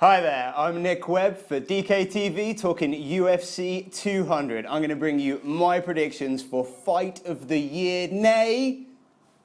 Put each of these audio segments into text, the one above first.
Hi there, I'm Nick Webb for DKTV talking UFC 200. I'm going to bring you my predictions for fight of the year, nay,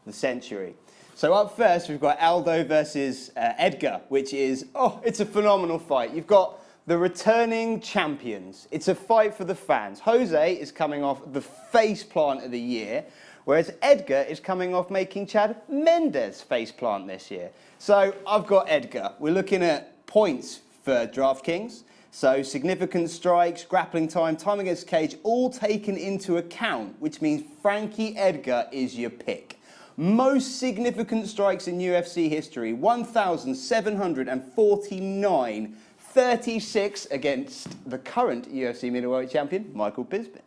the century. So up first, we've got Aldo versus Edgar, which is, it's a phenomenal fight. You've got the returning champions. It's a fight for the fans. Jose is coming off the face plant of the year, whereas Edgar is coming off making Chad Mendes face plant this year. So I've got Edgar. We're looking at points for DraftKings. So significant strikes, grappling time, time against cage, all taken into account, which means Frankie Edgar is your pick. Most significant strikes in UFC history, 1,749, 36 against the current UFC middleweight champion, Michael Bisping.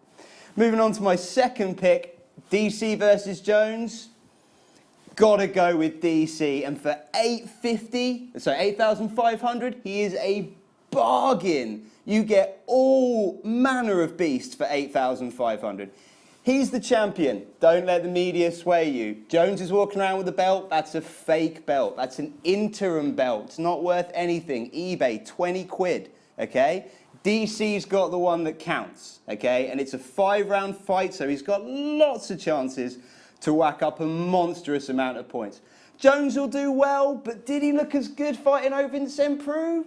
Moving on to my second pick, DC versus Jones. Gotta go with DC, and for $8,500, he is a bargain. You get all manner of beasts for $8,500. He's the champion. Don't let the media sway you. Jones is walking around with a belt. That's a fake belt. That's an interim belt. It's not worth anything. eBay, 20 quid, okay? DC's got the one that counts, okay? And it's a 5-round fight, so he's got lots of chances to whack up a monstrous amount of points. Jones will do well, but did he look as good fighting over in Peru?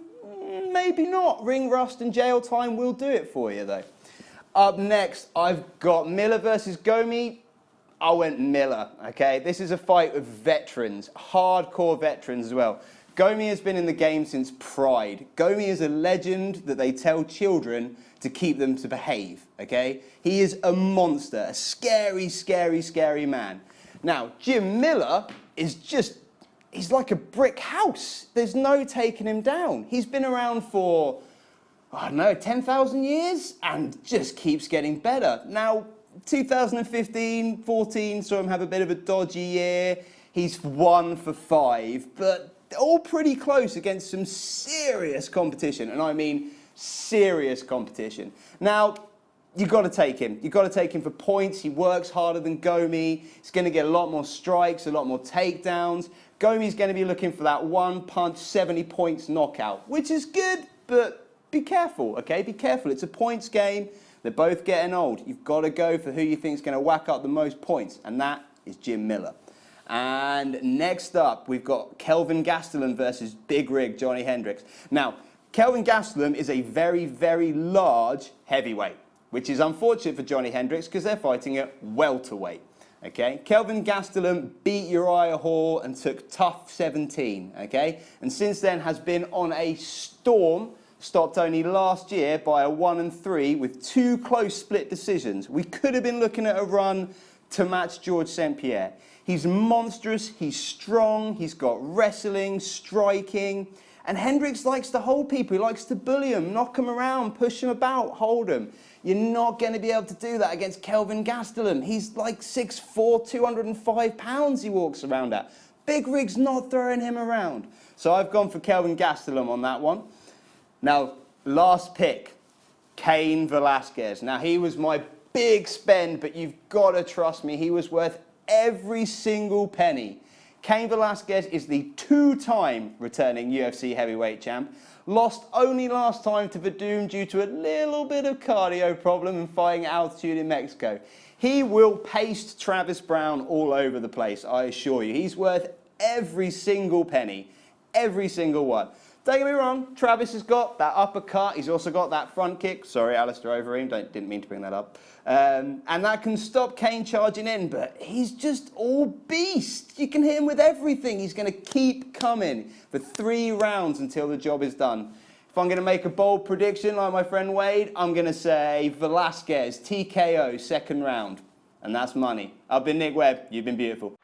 Maybe not. Ring rust and jail time will do it for you, though. Up next, I've got Miller versus Gomi. I went Miller, okay? This is a fight of veterans, hardcore veterans as well. Gomi has been in the game since Pride. Gomi is a legend that they tell children to keep them to behave, okay? He is a monster, a scary, scary, scary man. Now, Jim Miller is he's like a brick house. There's no taking him down. He's been around for, 10,000 years and just keeps getting better. Now, 2015, 14 saw him have a bit of a dodgy year. He's 1 for 5, but all pretty close against some serious competition, and I mean serious competition. Now, you've got to take him. You've got to take him for points. He works harder than Gomi. He's going to get a lot more strikes, a lot more takedowns. Gomi's going to be looking for that 1-punch, 70 points knockout, which is good, but be careful, okay? Be careful. It's a points game. They're both getting old. You've got to go for who you think is going to whack up the most points, and that is Jim Miller. And next up, we've got Kelvin Gastelum versus Big Rig Johnny Hendricks. Now, Kelvin Gastelum is a very, very large heavyweight, which is unfortunate for Johnny Hendricks because they're fighting at welterweight. Okay, Kelvin Gastelum beat Uriah Hall and took tough 17. Okay, and since then has been on a storm. Stopped only last year by a 1-3 with 2 close split decisions. We could have been looking at a run to match George St. Pierre. He's monstrous, he's strong, he's got wrestling, striking, and Hendricks likes to hold people. He likes to bully them, knock them around, push them about, hold them. You're not going to be able to do that against Kelvin Gastelum. He's like 6'4", 205 pounds he walks around at. Big Rig's not throwing him around. So I've gone for Kelvin Gastelum on that one. Now, last pick, Cain Velasquez. Now, he was my big spend, but you've got to trust me, he was worth every single penny. Cain Velasquez is the 2-time returning UFC heavyweight champ. Lost only last time to Verdum due to a little bit of cardio problem and fighting at altitude in Mexico. He will paste Travis Brown all over the place, I assure you. He's worth every single penny, every single one. Don't get me wrong, Travis has got that uppercut. He's also got that front kick. Sorry, Alistair Overeem, didn't mean to bring that up. And that can stop Cain charging in, but he's just all beast. You can hit him with everything. He's going to keep coming for 3 rounds until the job is done. If I'm going to make a bold prediction like my friend Wade, I'm going to say Velasquez, TKO, 2nd round. And that's money. I've been Nick Webb. You've been beautiful.